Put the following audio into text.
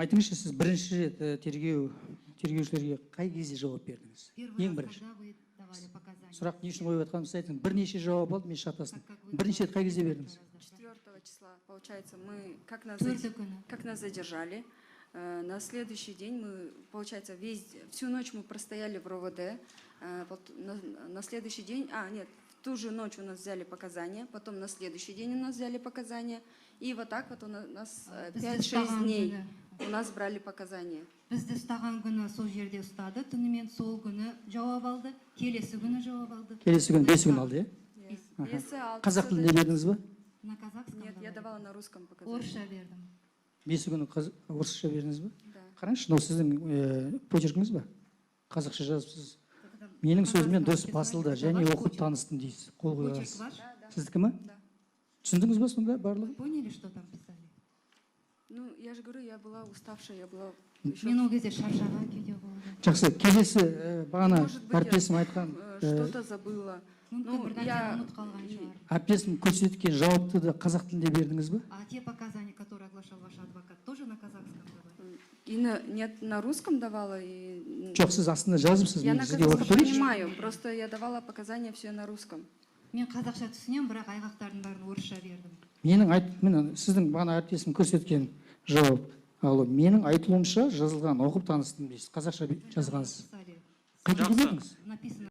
Айтыңызшы, сіз бірінші рет тергеушілерге қай кезде жауап бердіңіз? Ең бірінші. Сұрақ не үшін қойып жатқанымды сіз айтыңыз. Бірнеше жауап алды, мен шатастым. Бірінші рет қай кезде бердіңіз? 4 числа, получается, мы как нас задержали. На следующий день мы, получается, всю ночь мы простояли в РОВД. На следующий день, нет, в ту же ночь у нас взяли показания, потом на следующий день у нас взяли показания. И вот так вот у нас 5-6 дней у нас брали показания. Бізді ұстаған күні сол жерде ұстады, түнімен сол күні жауап алды, келесі күні жауап алды. Келесі күні 5 күн алды, иә? Қазақ тілінде бердіңіз ба? На казахском. Нет, я давала на русском показания. Орысша бердім. 5 күні орысша бердіңіз ба? Да. Қараңызшы, мынау сіздің почеркіңіз ба? Қазақша жазыпсыз. Менің сөзіммен дұрыс басылды, және оқып таныстым дейсіз. Қол қойасыз. Сіздікі ме? Түсіндіңіз ба сонда барлығы? Поняли, что там писали? Ну, я же говорю, я была уставшая, я была... Мен ол кезде шаршаған күйде болдым. Жақсы, келесі бағана әріптесім айтқан... Что-то забыла. Мүмкін бір нәрсені ұмытып қалған шығар. Әріптесім көрсеткен жауапты да қазақ тілінде бердіңіз ба? А те показания, которые оглашал ваш адвокат, тоже на казахском давали? И нет, на русском давала. И... Жоқ, сіз астында жазыпсыз. Я на казахском понимаю, просто я давала показания все на русском. Мен қазақша түсінемін, бірақ айғақтардың бәрін орысша бердім. Менің сіздің бағана әріптесім көрсеткен жауап. Ал менің айтуымша жазылған, оқып таныстым дейсіз. Қазақша жазғансыз. Писали. Қайтып бердіңіз? Написано.